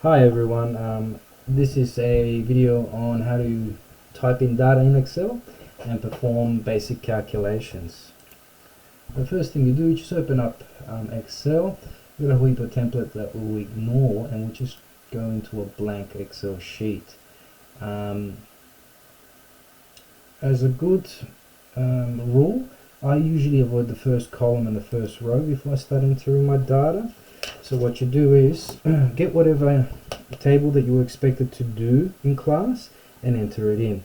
Hi everyone, this is a video on how to type in data in Excel and perform basic calculations. The first thing you do is just open up Excel. We're going to leave a template that we'll ignore and we'll just go into a blank Excel sheet. As a good rule, I usually avoid the first column and the first row before I start entering my data. So what you do is get whatever table that you were expected to do in class and enter it in.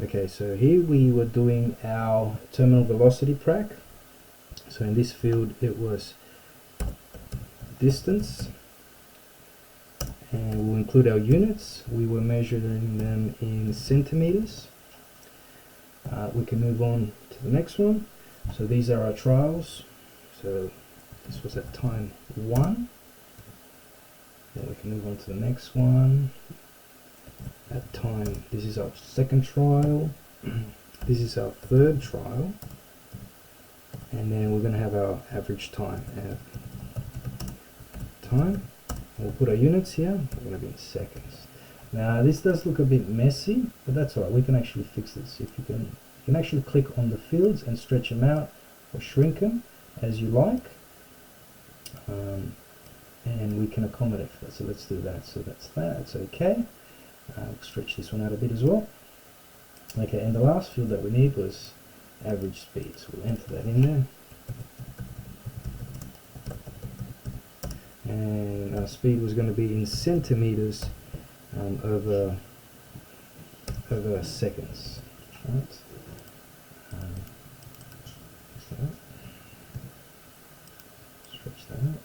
Okay, so here we were doing our terminal velocity prac. So in this field it was distance, and we'll include our units. We were measuring them in centimeters. We can move on to the next one. So these are our trials. So this was at time 1. Then we can move on to the next one. At time, this is our second trial. This is our third trial. And then we're going to have our average time. We'll put our units here. We're going to be in seconds. Now this does look a bit messy, but that's alright. We can actually fix this. If you can actually click on the fields and stretch them out or shrink them as you like. And we can accommodate for that, so let's do that. So that's okay. We'll stretch this one out a bit as well. Okay, and the last field that we need was average speed, so we'll enter that in there. And our speed was going to be in centimeters over seconds. Right? Stretch that out.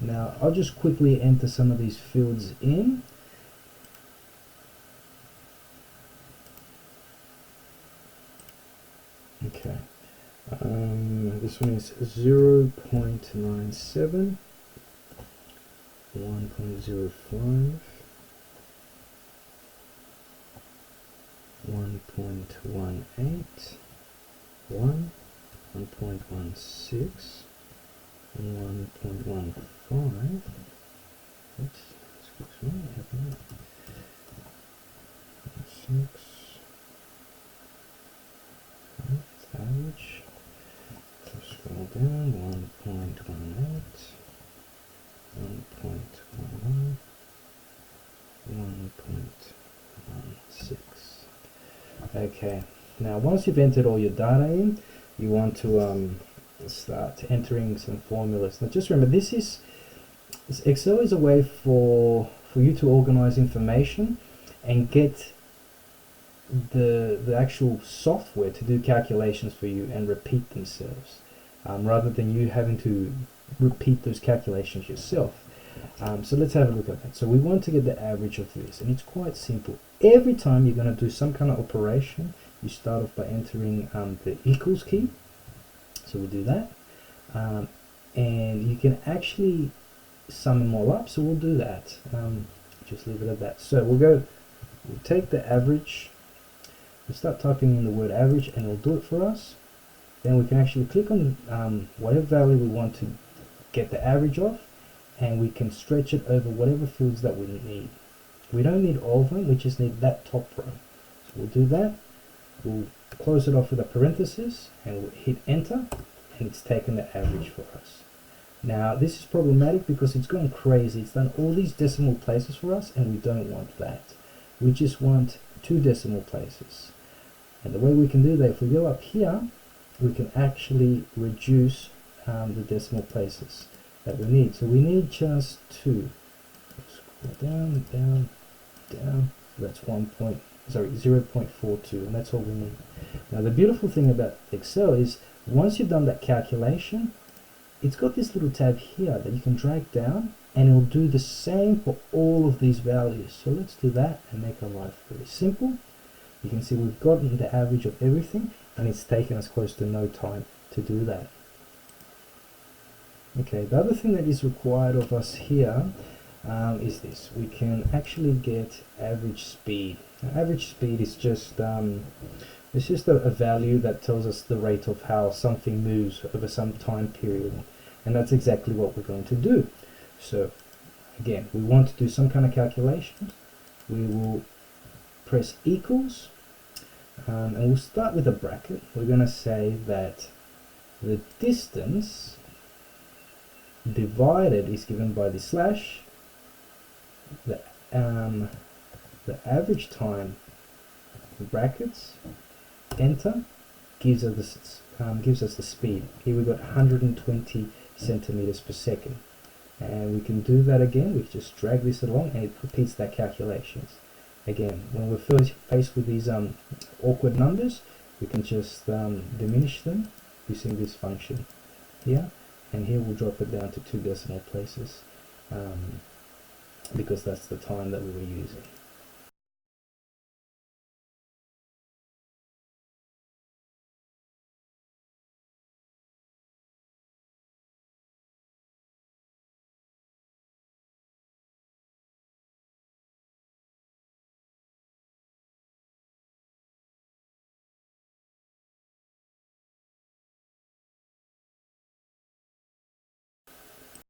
Now I'll just quickly enter some of these fields in. Okay, this one is 0.97, 1.05, 1.18, 1.16, 1.15. Oops, excuse me, happened. 6. That's average. So scroll down. 1.18, 1.11, 1.16. Okay. Now, once you've entered all your data in, you want to start entering some formulas. Now just remember, Excel is a way for you to organize information and get the actual software to do calculations for you and repeat themselves, rather than you having to repeat those calculations yourself. So let's have a look at that. So we want to get the average of this, and it's quite simple. Every time you're going to do some kind of operation, you start off by entering the equals key. So we'll do that, and you can actually sum them all up, so we'll do that. Just leave it at that. So we'll take the average, we'll start typing in the word average, and it'll do it for us. Then we can actually click on whatever value we want to get the average of, and we can stretch it over whatever fields that we need. We don't need all of them, we just need that top row. So we'll do that. We'll close it off with a parenthesis and we'll hit enter, and it's taken the average for us. Now this is problematic because it's gone crazy. It's done all these decimal places for us, and we don't want that. We just want 2 decimal places. And the way we can do that, if we go up here, we can actually reduce the decimal places that we need. So we need just 2. Scroll down, down, down. So that's 0.42, and that's all we need. Now the beautiful thing about Excel is once you've done that calculation, it's got this little tab here that you can drag down, and it'll do the same for all of these values. So let's do that and make our life very simple. You can see we've gotten the average of everything, and it's taken us close to no time to do that. Okay, the other thing that is required of us here is this. We can actually get average speed. Now, average speed is just it's just a value that tells us the rate of how something moves over some time period, and that's exactly what we're going to do. So again, we want to do some kind of calculations. We will press equals, and we'll start with a bracket. We're going to say that the distance divided is given by the slash, the average time, brackets, enter, gives us the speed. Here we've got 120 centimeters per second, and we can do that again. We just drag this along and it repeats that calculations. Again, when we're first faced with these awkward numbers, we can just diminish them using this function here, and here we'll drop it down to 2 decimal places because that's the time that we were using.